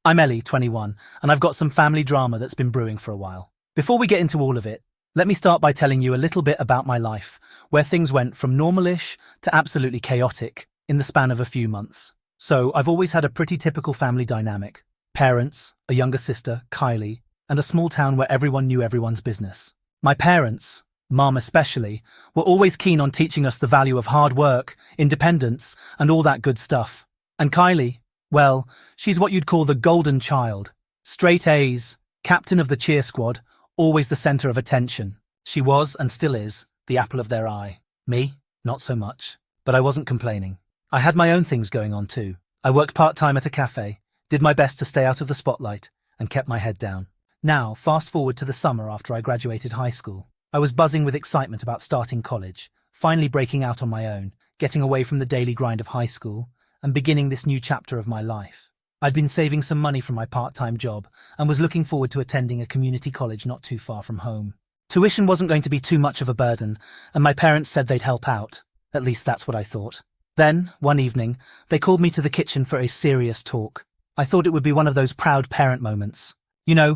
I'm Ellie, 21, and I've got some family drama that's been brewing for a while. Before we get into all of it, let me start by telling you a little bit about my life, where things went from normal-ish to absolutely chaotic in the span of a few months. So, I've always had a pretty typical family dynamic. Parents, a younger sister, Kylie, and a small town where everyone knew everyone's business. My parents, Mom especially, were always keen on teaching us the value of hard work, independence, and all that good stuff. And Kylie, well, she's what you'd call the golden child. Straight A's, captain of the cheer squad, always the centre of attention. She was, and still is, the apple of their eye. Me? Not so much. But I wasn't complaining. I had my own things going on too. I worked part-time at a cafe, did my best to stay out of the spotlight, and kept my head down. Now, fast forward to the summer after I graduated high school. I was buzzing with excitement about starting college, finally breaking out on my own, getting away from the daily grind of high school, and beginning this new chapter of my life. I'd been saving some money from my part-time job and was looking forward to attending a community college not too far from home. Tuition wasn't going to be too much of a burden, and my parents said they'd help out. At least that's what I thought. Then, one evening, they called me to the kitchen for a serious talk. I thought it would be one of those proud parent moments. You know,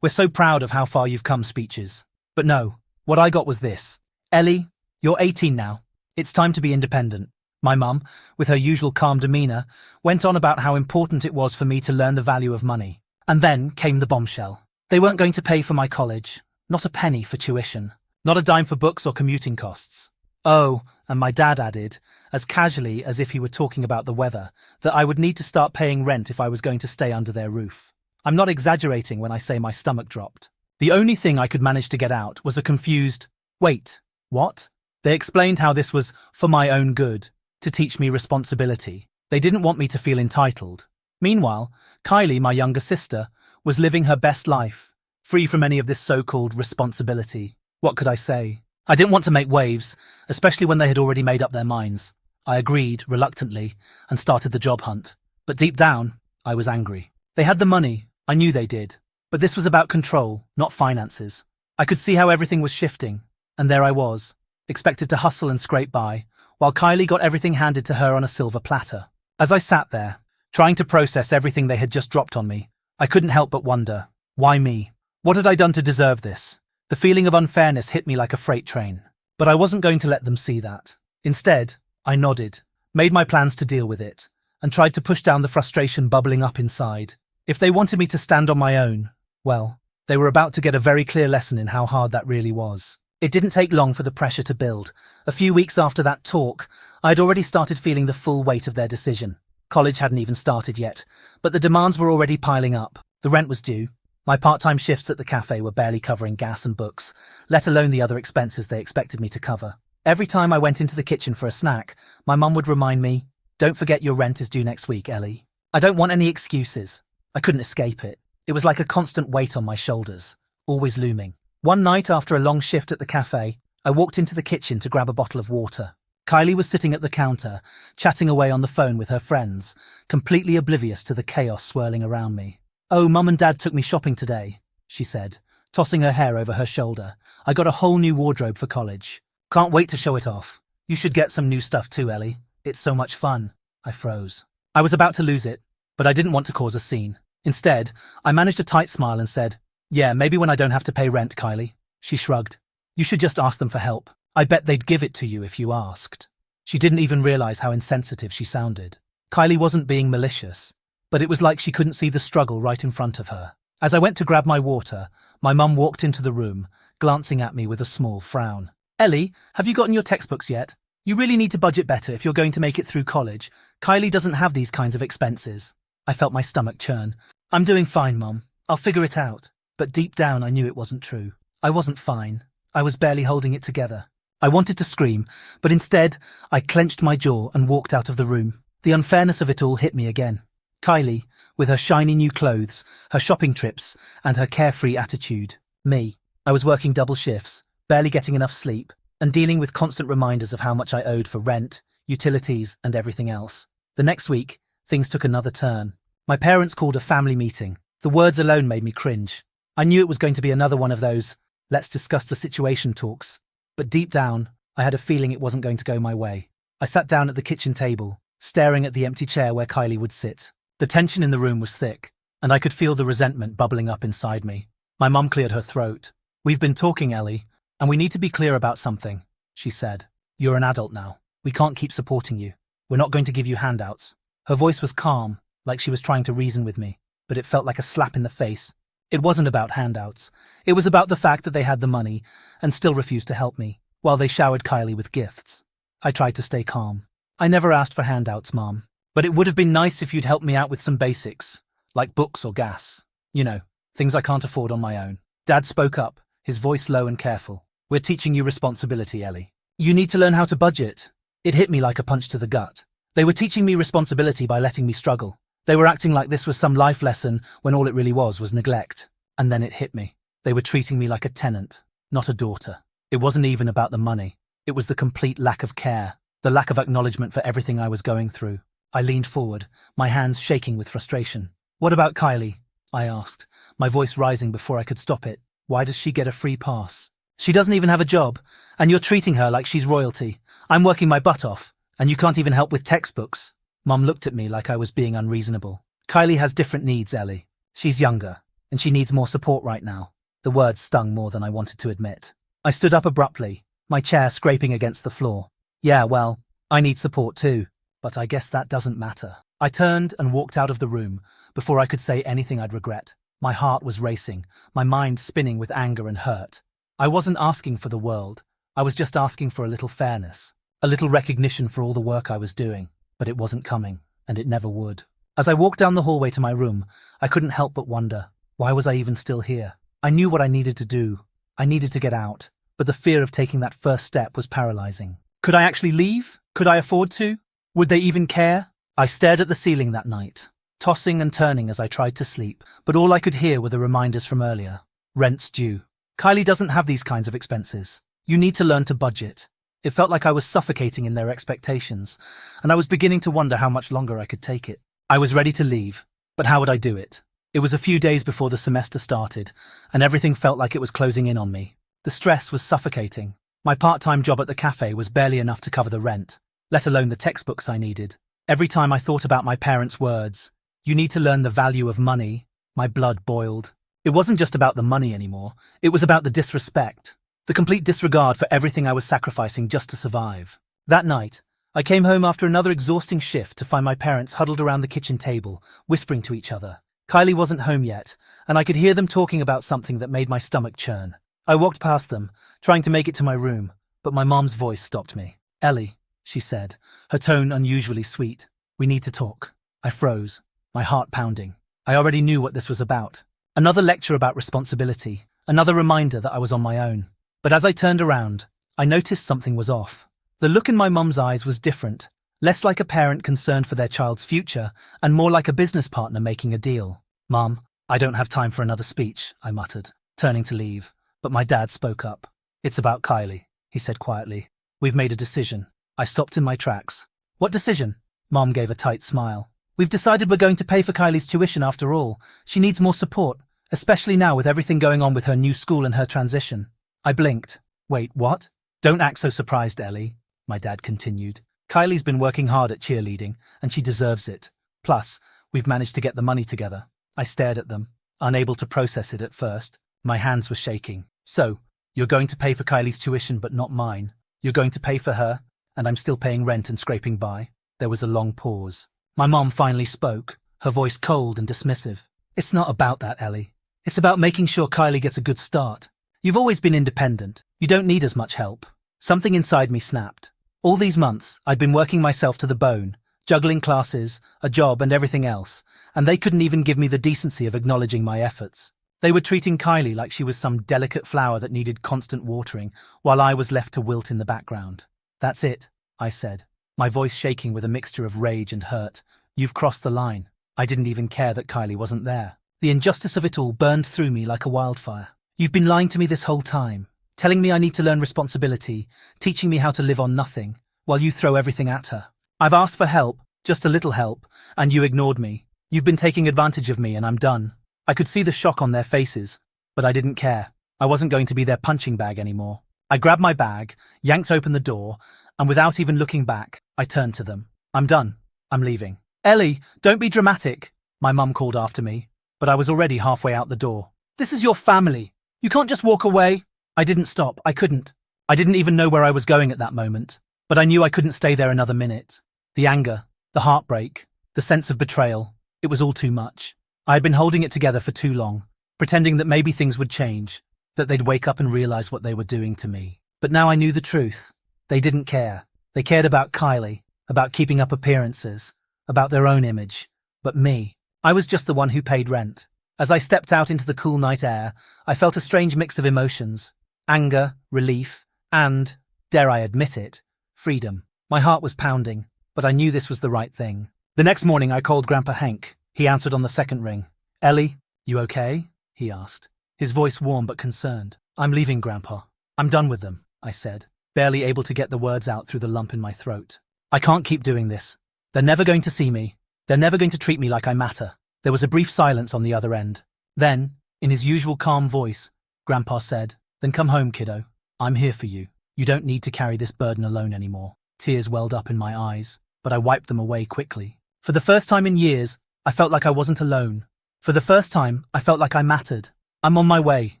we're so proud of how far you've come speeches. But no, what I got was this. Ellie, you're 18 now. It's time to be independent. My mum, with her usual calm demeanour, went on about how important it was for me to learn the value of money. And then came the bombshell. They weren't going to pay for my college. Not a penny for tuition. Not a dime for books or commuting costs. Oh, and my dad added, as casually as if he were talking about the weather, that I would need to start paying rent if I was going to stay under their roof. I'm not exaggerating when I say my stomach dropped. The only thing I could manage to get out was a confused, "Wait, what?" They explained how this was for my own good, to teach me responsibility. They didn't want me to feel entitled. Meanwhile, Kylie, my younger sister, was living her best life, free from any of this so-called responsibility. What could I say? I didn't want to make waves, especially when they had already made up their minds. I agreed, reluctantly, and started the job hunt. But deep down, I was angry. They had the money. I knew they did. But this was about control, not finances. I could see how everything was shifting, and there I was, expected to hustle and scrape by, while Kylie got everything handed to her on a silver platter. As I sat there, trying to process everything they had just dropped on me, I couldn't help but wonder, why me? What had I done to deserve this? The feeling of unfairness hit me like a freight train. But I wasn't going to let them see that. Instead, I nodded, made my plans to deal with it, and tried to push down the frustration bubbling up inside. If they wanted me to stand on my own, well, they were about to get a very clear lesson in how hard that really was. It didn't take long for the pressure to build. A few weeks after that talk, I'd already started feeling the full weight of their decision. College hadn't even started yet, but the demands were already piling up. The rent was due. My part-time shifts at the cafe were barely covering gas and books, let alone the other expenses they expected me to cover. Every time I went into the kitchen for a snack, my mum would remind me, "Don't forget your rent is due next week, Ellie." I don't want any excuses. I couldn't escape it. It was like a constant weight on my shoulders, always looming. One night after a long shift at the cafe, I walked into the kitchen to grab a bottle of water. Kylie was sitting at the counter, chatting away on the phone with her friends, completely oblivious to the chaos swirling around me. "Oh, Mum and Dad took me shopping today," she said, tossing her hair over her shoulder. "I got a whole new wardrobe for college. Can't wait to show it off. You should get some new stuff too, Ellie. It's so much fun." I froze. I was about to lose it, but I didn't want to cause a scene. Instead, I managed a tight smile and said, "Yeah, maybe when I don't have to pay rent, Kylie." She shrugged. "You should just ask them for help. I bet they'd give it to you if you asked." She didn't even realize how insensitive she sounded. Kylie wasn't being malicious, but it was like she couldn't see the struggle right in front of her. As I went to grab my water, my mum walked into the room, glancing at me with a small frown. "Ellie, have you gotten your textbooks yet? You really need to budget better if you're going to make it through college. Kylie doesn't have these kinds of expenses." I felt my stomach churn. "I'm doing fine, Mum. I'll figure it out." But deep down I knew it wasn't true. I wasn't fine. I was barely holding it together. I wanted to scream, but instead I clenched my jaw and walked out of the room. The unfairness of it all hit me again. Kylie, with her shiny new clothes, her shopping trips, and her carefree attitude. Me. I was working double shifts, barely getting enough sleep, and dealing with constant reminders of how much I owed for rent, utilities, and everything else. The next week, things took another turn. My parents called a family meeting. The words alone made me cringe. I knew it was going to be another one of those, "let's discuss the situation" talks. But deep down, I had a feeling it wasn't going to go my way. I sat down at the kitchen table, staring at the empty chair where Kylie would sit. The tension in the room was thick, and I could feel the resentment bubbling up inside me. My mum cleared her throat. "We've been talking, Ellie, and we need to be clear about something," she said. "You're an adult now. We can't keep supporting you. We're not going to give you handouts." Her voice was calm, like she was trying to reason with me, but it felt like a slap in the face. It wasn't about handouts. It was about the fact that they had the money and still refused to help me, while they showered Kylie with gifts. I tried to stay calm. "I never asked for handouts, Mom. But it would have been nice if you'd helped me out with some basics, like books or gas. You know, things I can't afford on my own." Dad spoke up, his voice low and careful. "We're teaching you responsibility, Ellie. You need to learn how to budget." It hit me like a punch to the gut. They were teaching me responsibility by letting me struggle. They were acting like this was some life lesson when all it really was neglect. And then it hit me. They were treating me like a tenant, not a daughter. It wasn't even about the money. It was the complete lack of care, the lack of acknowledgement for everything I was going through. I leaned forward, my hands shaking with frustration. "What about Kylie?" I asked, my voice rising before I could stop it. "Why does she get a free pass? She doesn't even have a job, and you're treating her like she's royalty. I'm working my butt off, and you can't even help with textbooks." Mum looked at me like I was being unreasonable. "Kylie has different needs, Ellie. She's younger, and she needs more support right now." The words stung more than I wanted to admit. I stood up abruptly, my chair scraping against the floor. "Yeah, well, I need support too, but I guess that doesn't matter." I turned and walked out of the room before I could say anything I'd regret. My heart was racing, my mind spinning with anger and hurt. I wasn't asking for the world. I was just asking for a little fairness, a little recognition for all the work I was doing. But it wasn't coming, and it never would. As I walked down the hallway to my room, I couldn't help but wonder, why was I even still here? I knew what I needed to do. I needed to get out, but the fear of taking that first step was paralyzing. Could I actually leave? Could I afford to? Would they even care? I stared at the ceiling that night, tossing and turning as I tried to sleep, but all I could hear were the reminders from earlier. Rent's due. Kylie doesn't have these kinds of expenses. You need to learn to budget. It felt like I was suffocating in their expectations, and I was beginning to wonder how much longer I could take it. I was ready to leave, but how would I do it? It was a few days before the semester started, and everything felt like it was closing in on me. The stress was suffocating. My part-time job at the cafe was barely enough to cover the rent, let alone the textbooks I needed. Every time I thought about my parents' words, "You need to learn the value of money," my blood boiled. It wasn't just about the money anymore. It was about the disrespect, the complete disregard for everything I was sacrificing just to survive. That night, I came home after another exhausting shift to find my parents huddled around the kitchen table, whispering to each other. Kylie wasn't home yet, and I could hear them talking about something that made my stomach churn. I walked past them, trying to make it to my room, but my mom's voice stopped me. "Ellie," she said, her tone unusually sweet. "We need to talk." I froze, my heart pounding. I already knew what this was about. Another lecture about responsibility, another reminder that I was on my own. But as I turned around, I noticed something was off. The look in my mum's eyes was different, less like a parent concerned for their child's future, and more like a business partner making a deal. "Mum, I don't have time for another speech," I muttered, turning to leave. But my dad spoke up. "It's about Kylie," he said quietly. "We've made a decision." I stopped in my tracks. "What decision?" Mom gave a tight smile. "We've decided we're going to pay for Kylie's tuition after all. She needs more support, especially now with everything going on with her new school and her transition." I blinked. "Wait, what?" "Don't act so surprised, Ellie," my dad continued. "Kylie's been working hard at cheerleading, and she deserves it. Plus, we've managed to get the money together." I stared at them, unable to process it at first. My hands were shaking. "So, you're going to pay for Kylie's tuition but not mine. You're going to pay for her, and I'm still paying rent and scraping by?" There was a long pause. My mom finally spoke, her voice cold and dismissive. "It's not about that, Ellie. It's about making sure Kylie gets a good start. You've always been independent. You don't need as much help." Something inside me snapped. All these months, I'd been working myself to the bone, juggling classes, a job and everything else, and they couldn't even give me the decency of acknowledging my efforts. They were treating Kylie like she was some delicate flower that needed constant watering, while I was left to wilt in the background. "That's it," I said, my voice shaking with a mixture of rage and hurt. "You've crossed the line." I didn't even care that Kylie wasn't there. The injustice of it all burned through me like a wildfire. "You've been lying to me this whole time, telling me I need to learn responsibility, teaching me how to live on nothing, while you throw everything at her. I've asked for help, just a little help, and you ignored me. You've been taking advantage of me and I'm done." I could see the shock on their faces, but I didn't care. I wasn't going to be their punching bag anymore. I grabbed my bag, yanked open the door, and without even looking back, I turned to them. "I'm done. I'm leaving." "Ellie, don't be dramatic," my mum called after me. but I was already halfway out the door. "This is your family. You can't just walk away." I didn't stop. I couldn't. I didn't even know where I was going at that moment, but I knew I couldn't stay there another minute. The anger, the heartbreak, the sense of betrayal, it was all too much. I had been holding it together for too long, pretending that maybe things would change, that they'd wake up and realize what they were doing to me. But now I knew the truth. They didn't care. They cared about Kylie, about keeping up appearances, about their own image. But me, I was just the one who paid rent. As I stepped out into the cool night air, I felt a strange mix of emotions: anger, relief, and, dare I admit it, freedom. My heart was pounding, but I knew this was the right thing. The next morning I called Grandpa Hank. He answered on the second ring. "Ellie, you okay?" he asked, his voice warm but concerned. "I'm leaving, Grandpa. I'm done with them," I said, barely able to get the words out through the lump in my throat. "I can't keep doing this. They're never going to see me. They're never going to treat me like I matter." There was a brief silence on the other end. Then, in his usual calm voice, Grandpa said, "Then come home, kiddo. I'm here for you. You don't need to carry this burden alone anymore." Tears welled up in my eyes, but I wiped them away quickly. For the first time in years, I felt like I wasn't alone. For the first time, I felt like I mattered. "I'm on my way,"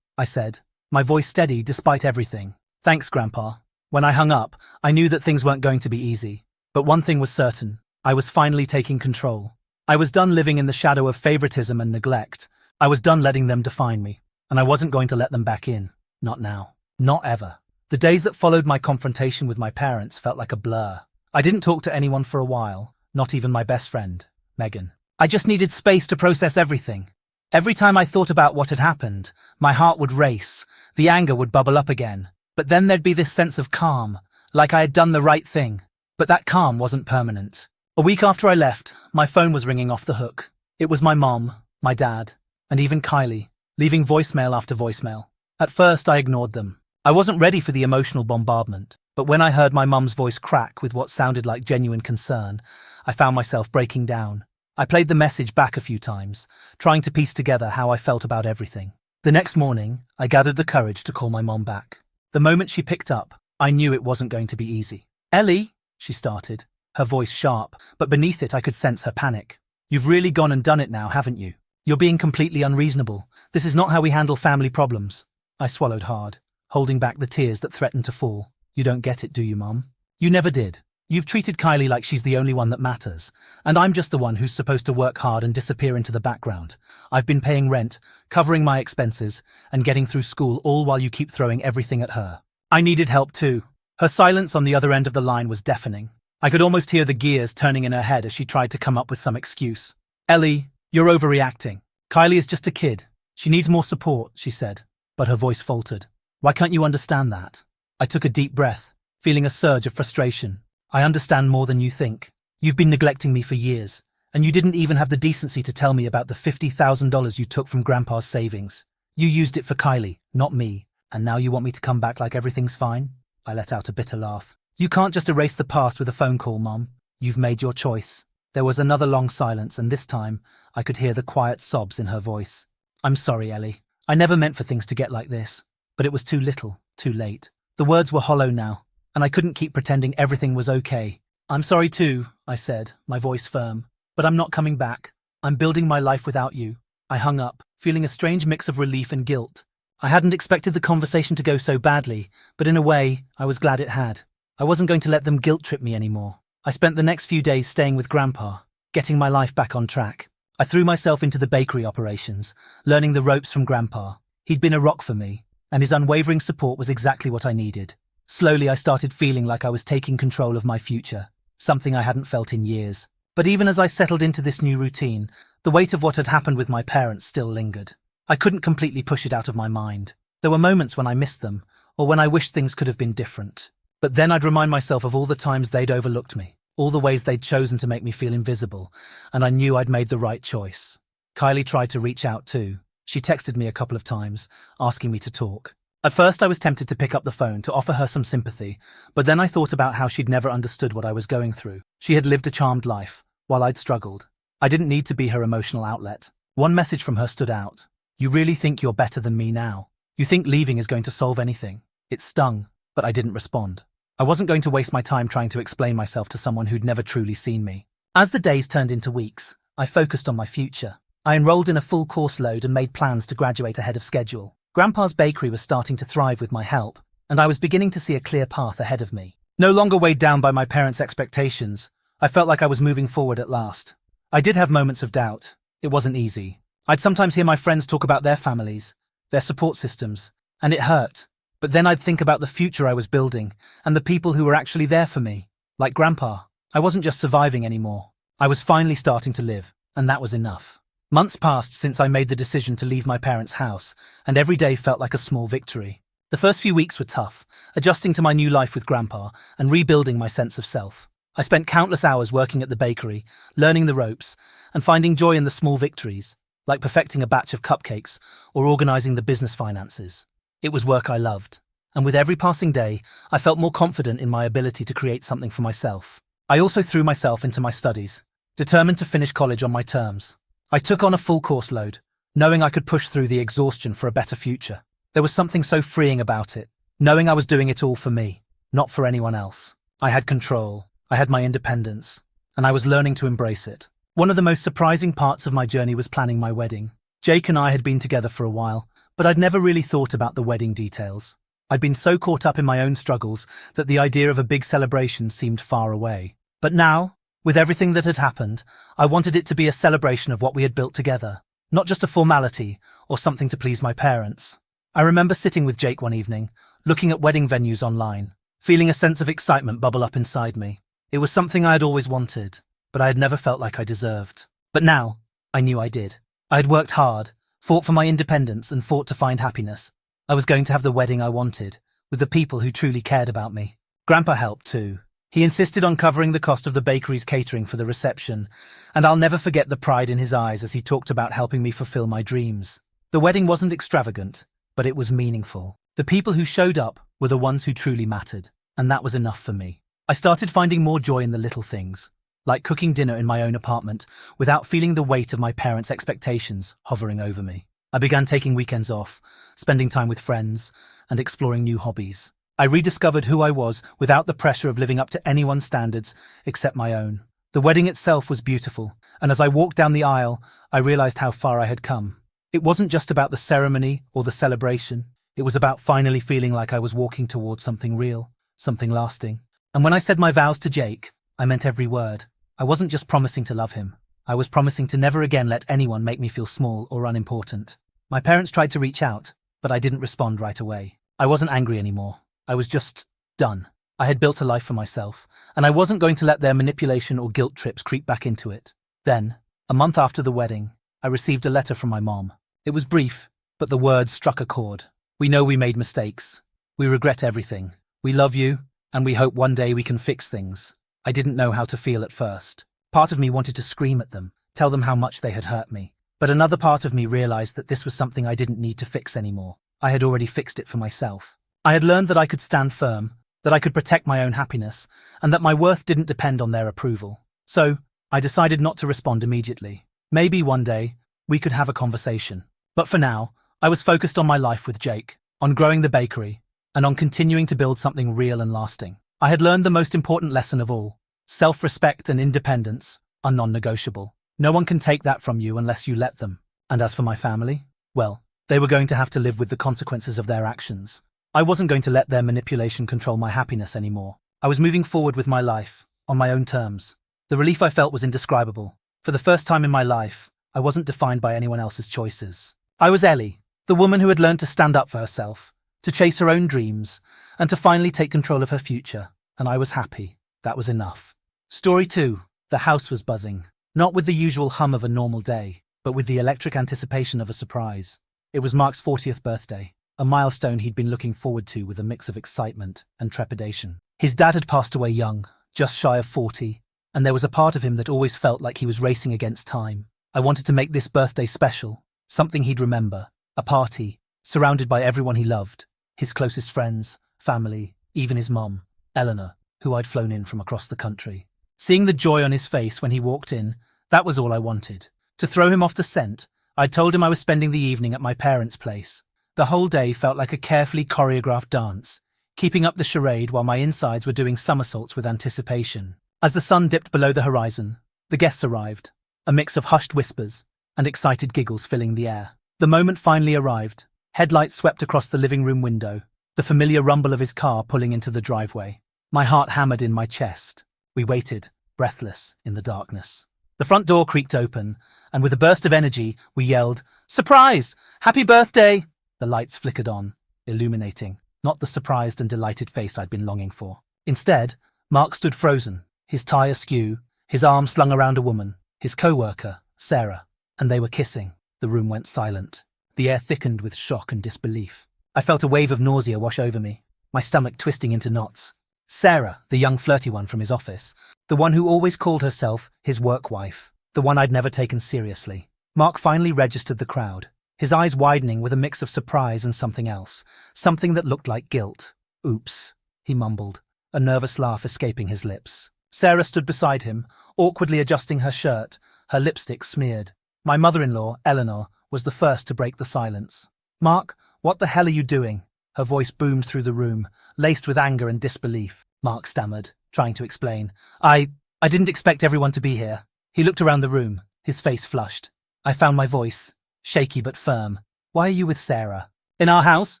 I said, my voice steady despite everything. "Thanks, Grandpa." When I hung up, I knew that things weren't going to be easy. But one thing was certain. I was finally taking control. I was done living in the shadow of favoritism and neglect. I was done letting them define me. And I wasn't going to let them back in. Not now. Not ever. The days that followed my confrontation with my parents felt like a blur. I didn't talk to anyone for a while, not even my best friend, Megan. I just needed space to process everything. Every time I thought about what had happened, my heart would race, the anger would bubble up again. But then there'd be this sense of calm, like I had done the right thing. But that calm wasn't permanent. A week after I left, my phone was ringing off the hook. It was my mom, my dad, and even Kylie, leaving voicemail after voicemail. At first, I ignored them. I wasn't ready for the emotional bombardment, but when I heard my mum's voice crack with what sounded like genuine concern, I found myself breaking down. I played the message back a few times, trying to piece together how I felt about everything. The next morning, I gathered the courage to call my mom back. The moment she picked up, I knew it wasn't going to be easy. "Ellie," she started, her voice sharp, but beneath it I could sense her panic. "You've really gone and done it now, haven't you? You're being completely unreasonable. This is not how we handle family problems." I swallowed hard, holding back the tears that threatened to fall. "You don't get it, do you, Mom? You never did. You've treated Kylie like she's the only one that matters, and I'm just the one who's supposed to work hard and disappear into the background. I've been paying rent, covering my expenses, and getting through school, all while you keep throwing everything at her." I needed help too. Her silence on the other end of the line was deafening. I could almost hear the gears turning in her head as she tried to come up with some excuse. "Ellie, you're overreacting. Kylie is just a kid. She needs more support," she said, but her voice faltered. "Why can't you understand that?" I took a deep breath, feeling a surge of frustration. "I understand more than you think. You've been neglecting me for years, and you didn't even have the decency to tell me about the $50,000 you took from Grandpa's savings. You used it for Kylie, not me, and now you want me to come back like everything's fine?" I let out a bitter laugh. "You can't just erase the past with a phone call, Mom. You've made your choice." There was another long silence, and this time I could hear the quiet sobs in her voice. "I'm sorry, Ellie. I never meant for things to get like this. But it was too little, too late." The words were hollow now, and I couldn't keep pretending everything was okay. "I'm sorry too," I said, my voice firm. "But I'm not coming back. I'm building my life without you." I hung up, feeling a strange mix of relief and guilt. I hadn't expected the conversation to go so badly, but in a way, I was glad it had. I wasn't going to let them guilt-trip me anymore. I spent the next few days staying with Grandpa, getting my life back on track. I threw myself into the bakery operations, learning the ropes from Grandpa. He'd been a rock for me, and his unwavering support was exactly what I needed. Slowly, I started feeling like I was taking control of my future, something I hadn't felt in years. But even as I settled into this new routine, the weight of what had happened with my parents still lingered. I couldn't completely push it out of my mind. There were moments when I missed them, or when I wished things could have been different. But then I'd remind myself of all the times they'd overlooked me, all the ways they'd chosen to make me feel invisible, and I knew I'd made the right choice. Kylie tried to reach out too. She texted me a couple of times, asking me to talk. At first I was tempted to pick up the phone to offer her some sympathy, but then I thought about how she'd never understood what I was going through. She had lived a charmed life, while I'd struggled. I didn't need to be her emotional outlet. One message from her stood out. "You really think you're better than me now? You think leaving is going to solve anything?" It stung, but I didn't respond. I wasn't going to waste my time trying to explain myself to someone who'd never truly seen me. As the days turned into weeks, I focused on my future. I enrolled in a full course load and made plans to graduate ahead of schedule. Grandpa's bakery was starting to thrive with my help, and I was beginning to see a clear path ahead of me. No longer weighed down by my parents' expectations, I felt like I was moving forward at last. I did have moments of doubt. It wasn't easy. I'd sometimes hear my friends talk about their families, their support systems, and it hurt. But then I'd think about the future I was building and the people who were actually there for me. Like Grandpa, I wasn't just surviving anymore. I was finally starting to live, and that was enough. Months passed since I made the decision to leave my parents' house, and every day felt like a small victory. The first few weeks were tough, adjusting to my new life with Grandpa and rebuilding my sense of self. I spent countless hours working at the bakery, learning the ropes, and finding joy in the small victories, like perfecting a batch of cupcakes or organizing the business finances. It was work I loved, and with every passing day, I felt more confident in my ability to create something for myself. I also threw myself into my studies, determined to finish college on my terms. I took on a full course load, knowing I could push through the exhaustion for a better future. There was something so freeing about it, knowing I was doing it all for me, not for anyone else. I had control, I had my independence, and I was learning to embrace it. One of the most surprising parts of my journey was planning my wedding. Jake and I had been together for a while, but I'd never really thought about the wedding details. I'd been so caught up in my own struggles that the idea of a big celebration seemed far away. But now, with everything that had happened, I wanted it to be a celebration of what we had built together, not just a formality or something to please my parents. I remember sitting with Jake one evening, looking at wedding venues online, feeling a sense of excitement bubble up inside me. It was something I had always wanted, but I had never felt like I deserved. But now, I knew I did. I had worked hard, fought for my independence and fought to find happiness. I was going to have the wedding I wanted, with the people who truly cared about me. Grandpa helped too. He insisted on covering the cost of the bakery's catering for the reception, and I'll never forget the pride in his eyes as he talked about helping me fulfill my dreams. The wedding wasn't extravagant, but it was meaningful. The people who showed up were the ones who truly mattered, and that was enough for me. I started finding more joy in the little things, like cooking dinner in my own apartment without feeling the weight of my parents' expectations hovering over me. I began taking weekends off, spending time with friends, and exploring new hobbies. I rediscovered who I was without the pressure of living up to anyone's standards except my own. The wedding itself was beautiful, and as I walked down the aisle, I realized how far I had come. It wasn't just about the ceremony or the celebration. It was about finally feeling like I was walking towards something real, something lasting. And when I said my vows to Jake, I meant every word. I wasn't just promising to love him. I was promising to never again let anyone make me feel small or unimportant. My parents tried to reach out, but I didn't respond right away. I wasn't angry anymore. I was just done. I had built a life for myself, and I wasn't going to let their manipulation or guilt trips creep back into it. Then, a month after the wedding, I received a letter from my mom. It was brief, but the words struck a chord. We know we made mistakes. We regret everything. We love you, and we hope one day we can fix things. I didn't know how to feel at first. Part of me wanted to scream at them, tell them how much they had hurt me. But another part of me realized that this was something I didn't need to fix anymore. I had already fixed it for myself. I had learned that I could stand firm, that I could protect my own happiness, and that my worth didn't depend on their approval. So, I decided not to respond immediately. Maybe one day, we could have a conversation. But for now, I was focused on my life with Jake, on growing the bakery, and on continuing to build something real and lasting. I had learned the most important lesson of all. Self-respect and independence are non-negotiable. No one can take that from you unless you let them. And as for my family, well, they were going to have to live with the consequences of their actions. I wasn't going to let their manipulation control my happiness anymore. I was moving forward with my life, on my own terms. The relief I felt was indescribable. For the first time in my life, I wasn't defined by anyone else's choices. I was Ellie, the woman who had learned to stand up for herself, to chase her own dreams, and to finally take control of her future. And I was happy. That was enough. Story 2. The house was buzzing. Not with the usual hum of a normal day, but with the electric anticipation of a surprise. It was Mark's 40th birthday, a milestone he'd been looking forward to with a mix of excitement and trepidation. His dad had passed away young, just shy of 40, and there was a part of him that always felt like he was racing against time. I wanted to make this birthday special, something he'd remember, a party, surrounded by everyone he loved, his closest friends, family, even his mom, Eleanor, who I'd flown in from across the country. Seeing the joy on his face when he walked in, that was all I wanted. To throw him off the scent, I'd told him I was spending the evening at my parents' place. The whole day felt like a carefully choreographed dance, keeping up the charade while my insides were doing somersaults with anticipation. As the sun dipped below the horizon, the guests arrived, a mix of hushed whispers and excited giggles filling the air. The moment finally arrived. Headlights swept across the living room window, the familiar rumble of his car pulling into the driveway. My heart hammered in my chest. We waited, breathless, in the darkness. The front door creaked open, and with a burst of energy, we yelled, "Surprise! Happy birthday!" The lights flickered on, illuminating, not the surprised and delighted face I'd been longing for. Instead, Mark stood frozen, his tie askew, his arm slung around a woman, his co-worker, Sarah, and they were kissing. The room went silent. The air thickened with shock and disbelief. I felt a wave of nausea wash over me, my stomach twisting into knots. Sarah, the young flirty one from his office, the one who always called herself his work wife, the one I'd never taken seriously. Mark finally registered the crowd, his eyes widening with a mix of surprise and something else, something that looked like guilt. "Oops," he mumbled, a nervous laugh escaping his lips. Sarah stood beside him, awkwardly adjusting her shirt, her lipstick smeared. My mother-in-law, Eleanor, was the first to break the silence. "Mark, what the hell are you doing?" Her voice boomed through the room, laced with anger and disbelief. Mark stammered, trying to explain. I didn't expect everyone to be here." He looked around the room, his face flushed. I found my voice, shaky but firm. "Why are you with Sarah?" "In our house?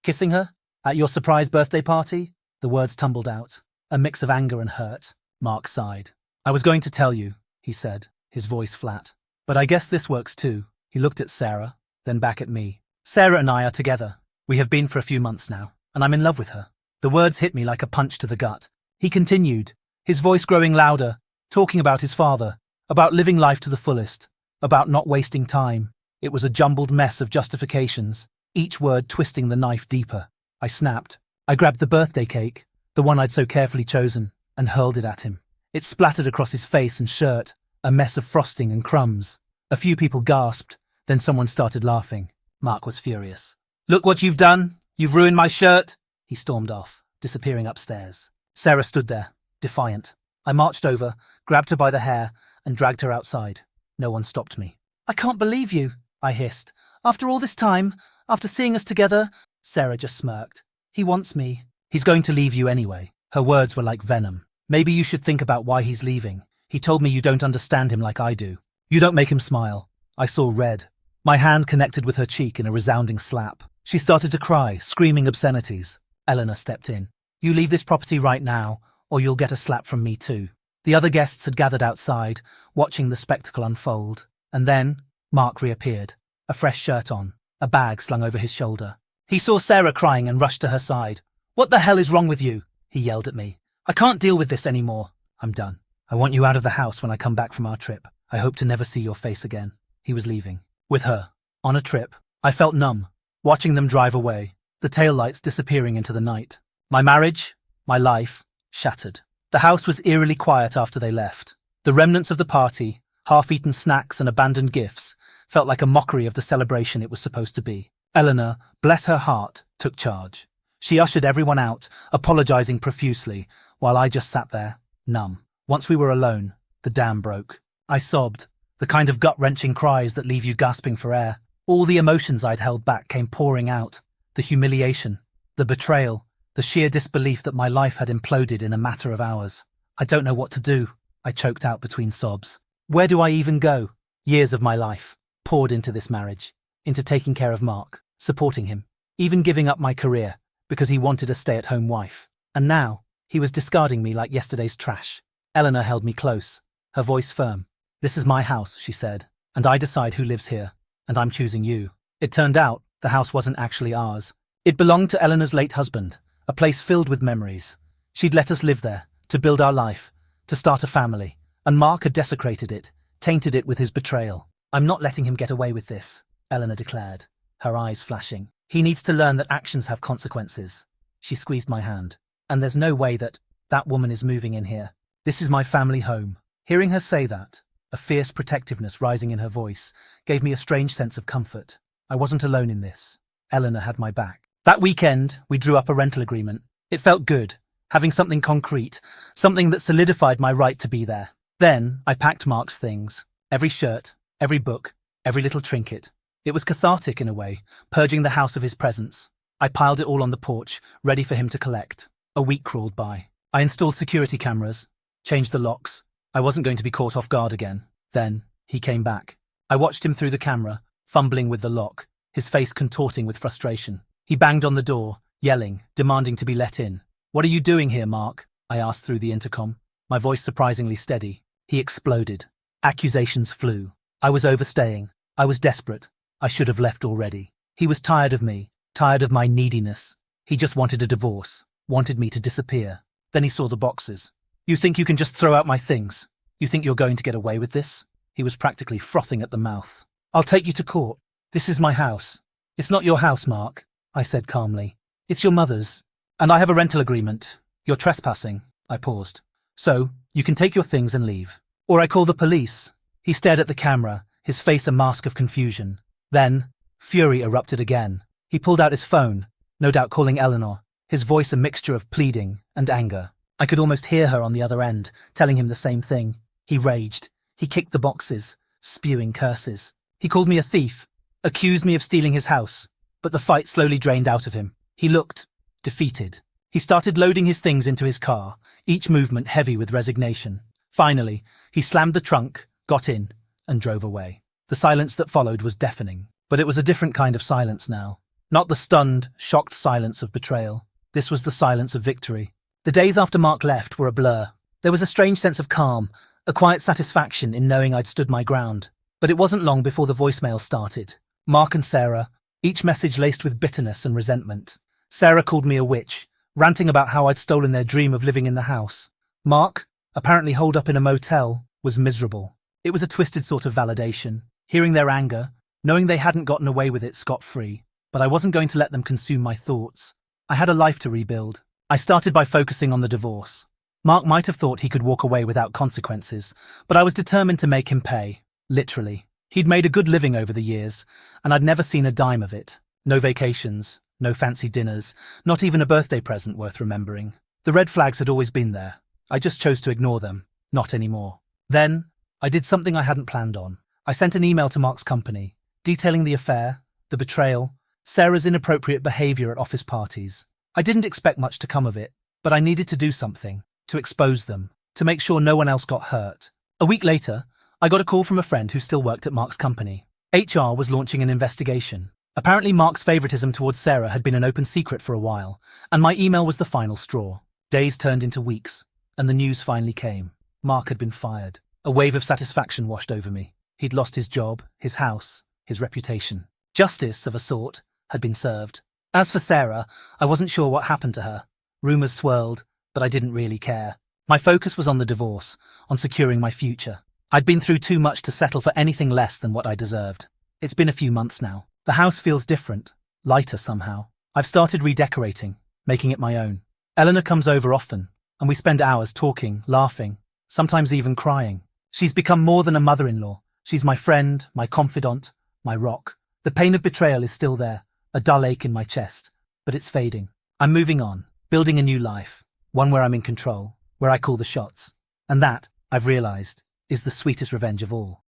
Kissing her? At your surprise birthday party?" The words tumbled out, a mix of anger and hurt. Mark sighed. "I was going to tell you," he said, his voice flat. "But I guess this works too." He looked at Sarah, then back at me. "Sarah and I are together. We have been for a few months now, and I'm in love with her." The words hit me like a punch to the gut. He continued, his voice growing louder, talking about his father, about living life to the fullest, about not wasting time. It was a jumbled mess of justifications, each word twisting the knife deeper. I snapped. I grabbed the birthday cake, the one I'd so carefully chosen, and hurled it at him. It splattered across his face and shirt, a mess of frosting and crumbs. A few people gasped, then someone started laughing. Mark was furious. "Look what you've done! You've ruined my shirt!" He stormed off, disappearing upstairs. Sarah stood there, defiant. I marched over, grabbed her by the hair, and dragged her outside. No one stopped me. "I can't believe you," I hissed. "After all this time, after seeing us together..." Sarah just smirked. "He wants me." "He's going to leave you anyway." Her words were like venom. "Maybe you should think about why he's leaving. He told me you don't understand him like I do. You don't make him smile." I saw red. My hand connected with her cheek in a resounding slap. She started to cry, screaming obscenities. Eleanor stepped in. "You leave this property right now, or you'll get a slap from me too." The other guests had gathered outside, watching the spectacle unfold. And then Mark reappeared, a fresh shirt on, a bag slung over his shoulder. He saw Sarah crying and rushed to her side. "What the hell is wrong with you?" he yelled at me. "I can't deal with this anymore." "I'm done. I want you out of the house when I come back from our trip. I hope to never see your face again." He was leaving. With her. On a trip. I felt numb, watching them drive away, the taillights disappearing into the night. My marriage, my life, shattered. The house was eerily quiet after they left. The remnants of the party, half-eaten snacks and abandoned gifts, felt like a mockery of the celebration it was supposed to be. Eleanor, bless her heart, took charge. She ushered everyone out, apologizing profusely, while I just sat there, numb. Once we were alone, the dam broke. I sobbed, the kind of gut-wrenching cries that leave you gasping for air. All the emotions I'd held back came pouring out. The humiliation, the betrayal, the sheer disbelief that my life had imploded in a matter of hours. "I don't know what to do," I choked out between sobs. "Where do I even go?" Years of my life poured into this marriage, into taking care of Mark, supporting him, even giving up my career because he wanted a stay-at-home wife. And now, he was discarding me like yesterday's trash. Eleanor held me close, her voice firm. "This is my house," she said, "and I decide who lives here, and I'm choosing you." It turned out the house wasn't actually ours. It belonged to Eleanor's late husband, a place filled with memories. She'd let us live there, to build our life, to start a family, and Mark had desecrated it, tainted it with his betrayal. "I'm not letting him get away with this," Eleanor declared, her eyes flashing. "He needs to learn that actions have consequences." She squeezed my hand. "And there's no way that woman is moving in here. This is my family home." Hearing her say that, a fierce protectiveness rising in her voice, gave me a strange sense of comfort. I wasn't alone in this. Eleanor had my back. That weekend, we drew up a rental agreement. It felt good, having something concrete, something that solidified my right to be there. Then, I packed Mark's things. Every shirt, every book, every little trinket. It was cathartic in a way, purging the house of his presence. I piled it all on the porch, ready for him to collect. A week crawled by. I installed security cameras, changed the locks. I wasn't going to be caught off guard again. Then, he came back. I watched him through the camera, fumbling with the lock, his face contorting with frustration. He banged on the door, yelling, demanding to be let in. "What are you doing here, Mark?" I asked through the intercom, my voice surprisingly steady. He exploded. Accusations flew. I was overstaying. I was desperate. I should have left already. He was tired of me, tired of my neediness. He just wanted a divorce, wanted me to disappear. Then he saw the boxes. "You think you can just throw out my things? You think you're going to get away with this?" He was practically frothing at the mouth. "I'll take you to court. This is my house." "It's not your house, Mark," I said calmly. "It's your mother's. And I have a rental agreement. You're trespassing." I paused. "So, you can take your things and leave. Or I call the police." He stared at the camera, his face a mask of confusion. Then, fury erupted again. He pulled out his phone, no doubt calling Eleanor, his voice a mixture of pleading and anger. I could almost hear her on the other end, telling him the same thing. He raged. He kicked the boxes, spewing curses. He called me a thief, accused me of stealing his house. But the fight slowly drained out of him. He looked defeated. He started loading his things into his car, each movement heavy with resignation. Finally, he slammed the trunk, got in, and drove away. The silence that followed was deafening, but it was a different kind of silence now. Not the stunned, shocked silence of betrayal. This was the silence of victory. The days after Mark left were a blur. There was a strange sense of calm, a quiet satisfaction in knowing I'd stood my ground. But it wasn't long before the voicemail started. Mark and Sarah, each message laced with bitterness and resentment. Sarah called me a witch, ranting about how I'd stolen their dream of living in the house. Mark, apparently holed up in a motel, was miserable. It was a twisted sort of validation, hearing their anger, knowing they hadn't gotten away with it scot-free. But I wasn't going to let them consume my thoughts. I had a life to rebuild. I started by focusing on the divorce. Mark might have thought he could walk away without consequences, but I was determined to make him pay. Literally. He'd made a good living over the years, and I'd never seen a dime of it. No vacations, no fancy dinners, not even a birthday present worth remembering. The red flags had always been there. I just chose to ignore them. Not anymore. Then, I did something I hadn't planned on. I sent an email to Mark's company, detailing the affair, the betrayal, Sarah's inappropriate behaviour at office parties. I didn't expect much to come of it, but I needed to do something, to expose them, to make sure no one else got hurt. A week later, I got a call from a friend who still worked at Mark's company. HR was launching an investigation. Apparently Mark's favouritism towards Sarah had been an open secret for a while, and my email was the final straw. Days turned into weeks, and the news finally came. Mark had been fired. A wave of satisfaction washed over me. He'd lost his job, his house, his reputation. Justice, of a sort, had been served. As for Sarah, I wasn't sure what happened to her. Rumours swirled, but I didn't really care. My focus was on the divorce, on securing my future. I'd been through too much to settle for anything less than what I deserved. It's been a few months now. The house feels different, lighter somehow. I've started redecorating, making it my own. Eleanor comes over often, and we spend hours talking, laughing, sometimes even crying. She's become more than a mother-in-law. She's my friend, my confidant, my rock. The pain of betrayal is still there, a dull ache in my chest, but it's fading. I'm moving on, building a new life, one where I'm in control, where I call the shots. And that, I've realised, is the sweetest revenge of all.